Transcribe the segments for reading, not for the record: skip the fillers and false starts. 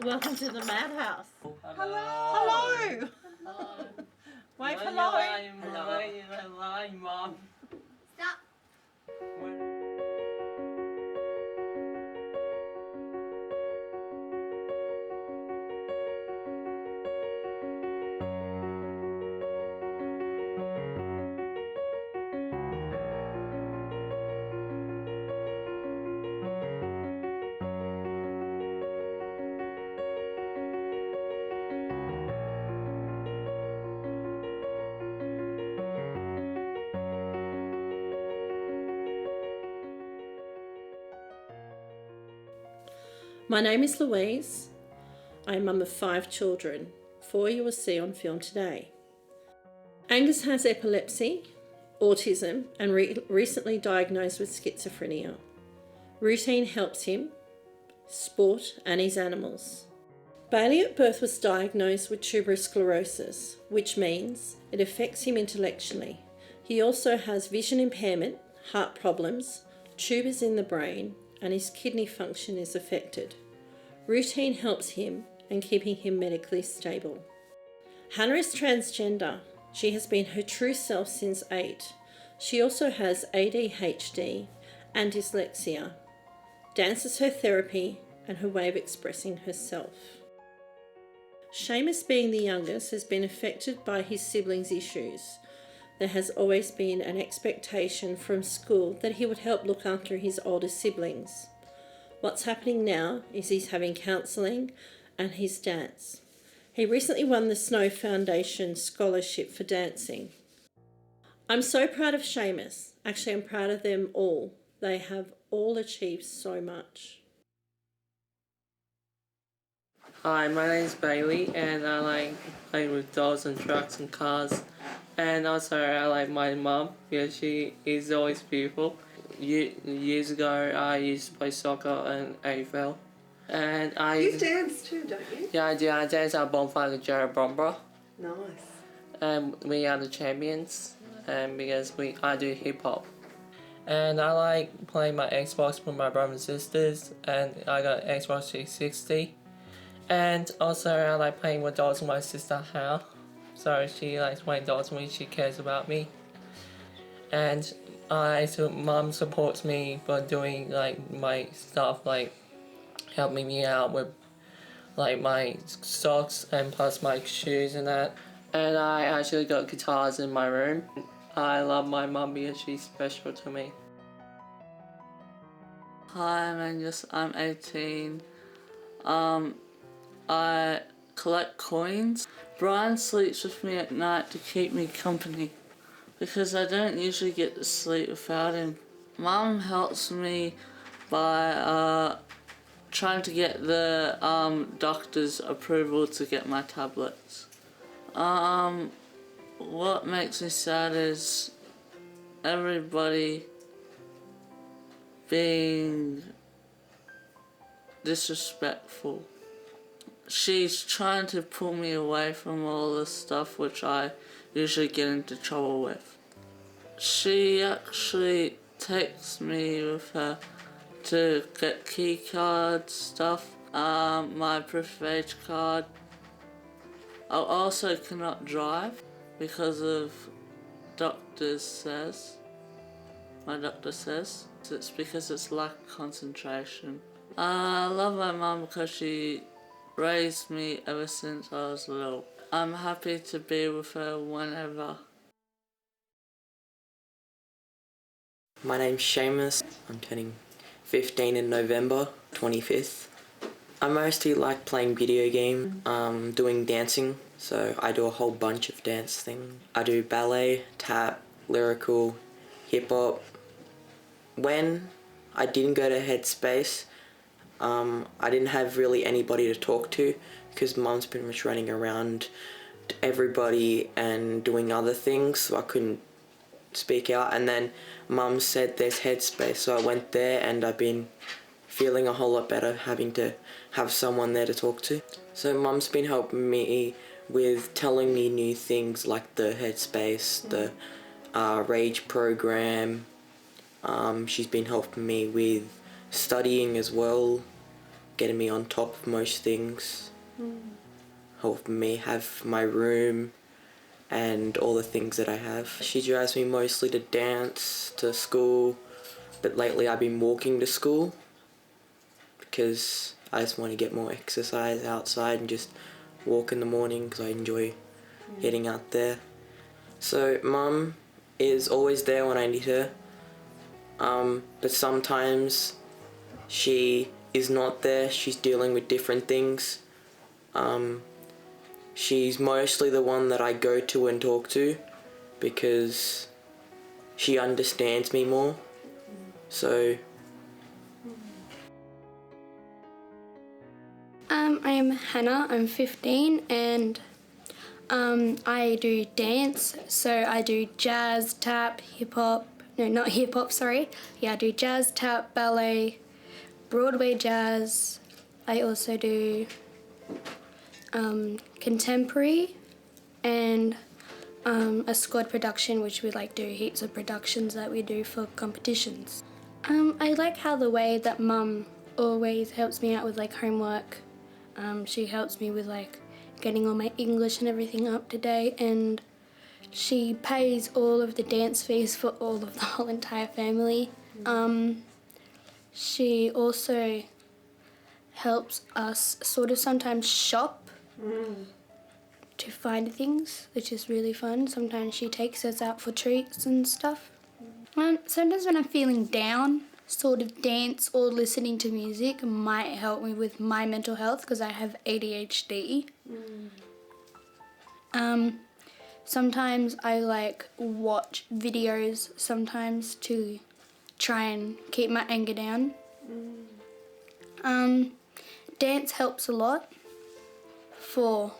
Welcome to the madhouse. Hello. Hello. Hello. Wave hello. Hello, Mom. Stop. My name is Louise. I am mum of 5 children. 4 you will see on film today. Angus has epilepsy, autism, and recently diagnosed with schizophrenia. Routine helps him, sport, and his animals. Bailey at birth was diagnosed with tuberous sclerosis, which means it affects him intellectually. He also has vision impairment, heart problems, tumours in the brain, and his kidney function is affected. Routine helps him and keeping him medically stable. Hannah is transgender. She has been her true self since 8. She also has ADHD and dyslexia. Dance is her therapy and her way of expressing herself. Seamus, being the youngest, has been affected by his siblings' issues. There has always been an expectation from school that he would help look after his older siblings. What's happening now is he's having counselling and his dance. He recently won the Snow Foundation scholarship for dancing. I'm so proud of Seamus. Actually, I'm proud of them all. They have all achieved so much. Hi, my name's Bailey, and I like playing with dolls and trucks and cars. And also, I like my mum because she is always beautiful. Years ago, I used to play soccer in AFL. And You dance too, don't you? Yeah, I do. I dance at Bonfire with Jared Bombra. Nice. And we are the champions, and because I do hip hop. And I like playing my Xbox with my brothers and sisters, and I got Xbox 360. And also I like playing with dolls with my sister Hal. So she likes playing dolls with me, she cares about me. And mom supports me for doing like my stuff, like helping me out with like my socks and plus my shoes and that. And I actually got guitars in my room. I love my mum because she's special to me. Hi, I'm Angus. I'm 18. I collect coins. Brian sleeps with me at night to keep me company because I don't usually get to sleep without him. Mum helps me by trying to get the doctor's approval to get my tablets. What makes me sad is everybody being disrespectful. She's trying to pull me away from all this stuff which I usually get into trouble with. She actually takes me with her to get key card stuff, my proof of age card. I also cannot drive because of my doctor says it's because it's lack of concentration. I love my mum because she raised me ever since I was little. I'm happy to be with her whenever. My name's Seamus. I'm turning 15 in November 25th. I mostly like playing video games, doing dancing, so I do a whole bunch of dance things. I do ballet, tap, lyrical, hip hop. When I didn't go to Headspace, I didn't have really anybody to talk to because mum's pretty much running around to everybody and doing other things, so I couldn't speak out. And then mum said there's Headspace, so I went there and I've been feeling a whole lot better having to have someone there to talk to. So mum's been helping me with telling me new things like the Headspace, the Rage program. She's been helping me with studying as well. getting me on top of most things, helping me have my room and all the things that I have. She drives me mostly to dance, to school, but lately I've been walking to school because I just want to get more exercise outside and just walk in the morning because I enjoy getting out there. So Mum is always there when I need her, but sometimes she is not there. She's dealing with different things. She's mostly the one that I go to and talk to because she understands me more. So I am Hannah, I'm 15 and I do dance, so I do jazz, tap, hip-hop, no not hip-hop, sorry. Yeah, I do jazz, tap, ballet, Broadway jazz. I also do contemporary and a squad production, which we like do heaps of productions that we do for competitions. I like how the way that Mum always helps me out with like homework. She helps me with like getting all my English and everything up to date, and she pays all of the dance fees for all of the whole entire family. She also helps us sort of sometimes shop to find things, which is really fun. Sometimes she takes us out for treats and stuff. Sometimes when I'm feeling down, sort of dance or listening to music might help me with my mental health because I have ADHD. Sometimes I like watch videos sometimes to try and keep my anger down. Dance helps a lot for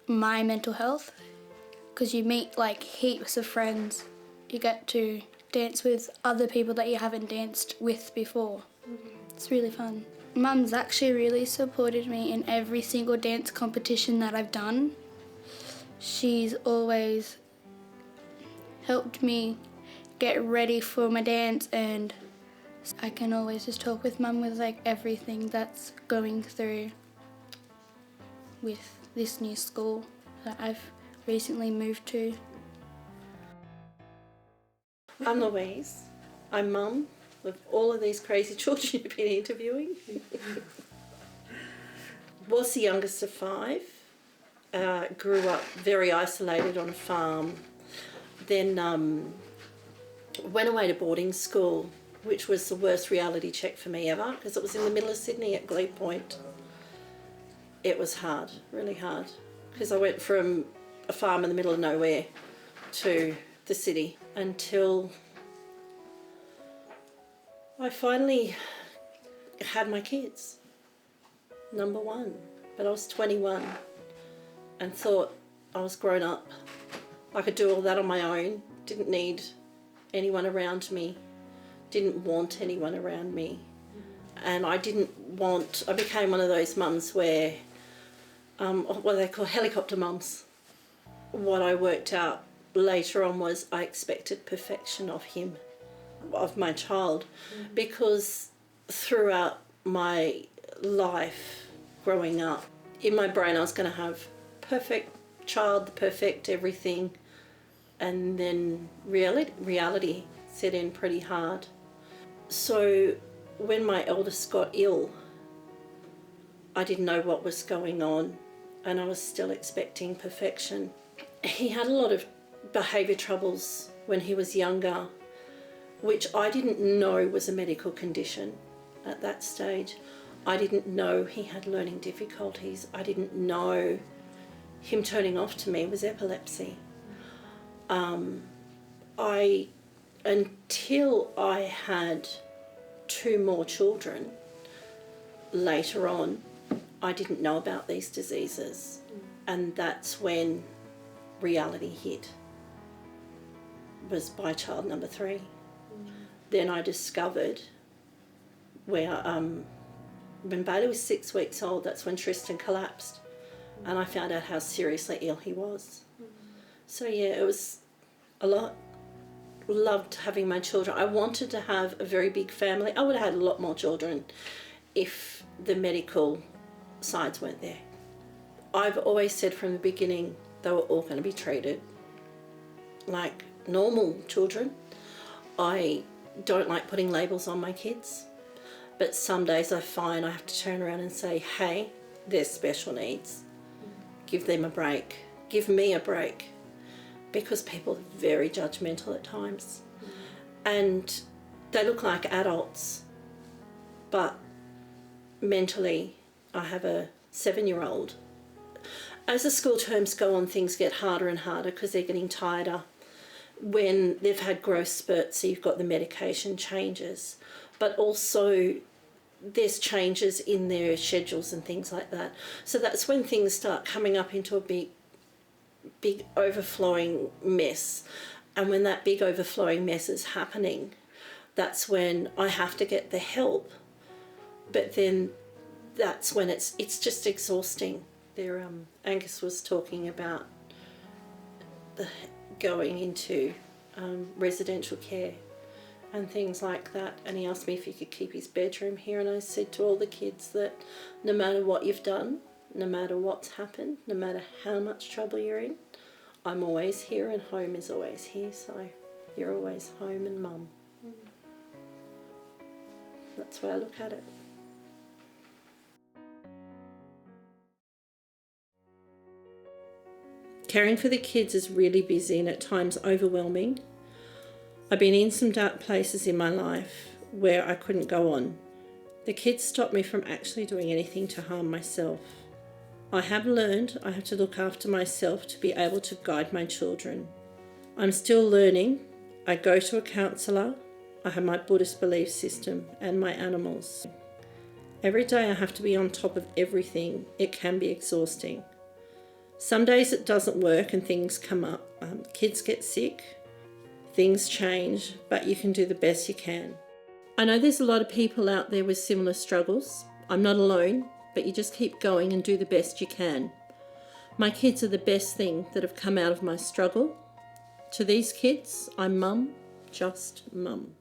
my mental health because you meet like heaps of friends. You get to dance with other people that you haven't danced with before. It's really fun. Mum's actually really supported me in every single dance competition that I've done. She's always helped me get ready for my dance, and I can always just talk with Mum with like everything that's going through with this new school that I've recently moved to. I'm Louise. I'm Mum of all of these crazy children you've been interviewing. Was the youngest of 5. Grew up very isolated on a farm. Then went away to boarding school, which was the worst reality check for me ever because it was in the middle of Sydney at Glebe Point. It was hard, really hard, because I went from a farm in the middle of nowhere to the city until I finally had my kids, number 1. But I was 21 and thought I was grown up. I could do all that on my own, didn't need anyone around me, didn't want anyone around me. And I became one of those mums where, what they call helicopter mums. What I worked out later on was I expected perfection of him, of my child, because throughout my life growing up, in my brain I was going to have perfect child, the perfect everything, and then reality set in pretty hard. So when my eldest got ill, I didn't know what was going on and I was still expecting perfection. He had a lot of behaviour troubles when he was younger, which I didn't know was a medical condition at that stage. I didn't know he had learning difficulties. I didn't know him turning off to me was epilepsy. Until I had 2 more children later on, I didn't know about these diseases. And that's when reality hit, was by child number 3. Then I discovered where, when Bailey was 6 weeks old, that's when Tristan collapsed. And I found out how seriously ill he was. So yeah, it was a lot. loved having my children. I wanted to have a very big family. I would have had a lot more children if the medical sides weren't there. I've always said from the beginning they were all going to be treated like normal children. I don't like putting labels on my kids, but some days I find I have to turn around and say, hey, they're special needs. Give them a break. Give me a break. Because people are very judgmental at times. And they look like adults, but mentally I have a 7-year-old. As the school terms go on, things get harder and harder because they're getting tireder. When they've had growth spurts, so you've got the medication changes, but also there's changes in their schedules and things like that. So that's when things start coming up into a big overflowing mess. And when that big overflowing mess is happening, that's when I have to get the help. But then that's when it's just exhausting. There, Angus was talking about going into residential care and things like that, and he asked me if he could keep his bedroom here, and I said to all the kids that no matter what you've done, no matter what's happened, no matter how much trouble you're in, I'm always here and home is always here, so you're always home and mum. That's the way I look at it. Caring for the kids is really busy and at times overwhelming. I've been in some dark places in my life where I couldn't go on. The kids stopped me from actually doing anything to harm myself. I have learned I have to look after myself to be able to guide my children. I'm still learning. I go to a counsellor. I have my Buddhist belief system and my animals. Every day I have to be on top of everything. It can be exhausting. Some days it doesn't work and things come up. Kids get sick, things change, but you can do the best you can. I know there's a lot of people out there with similar struggles. I'm not alone, but you just keep going and do the best you can. My kids are the best thing that have come out of my struggle. To these kids, I'm mum, just mum.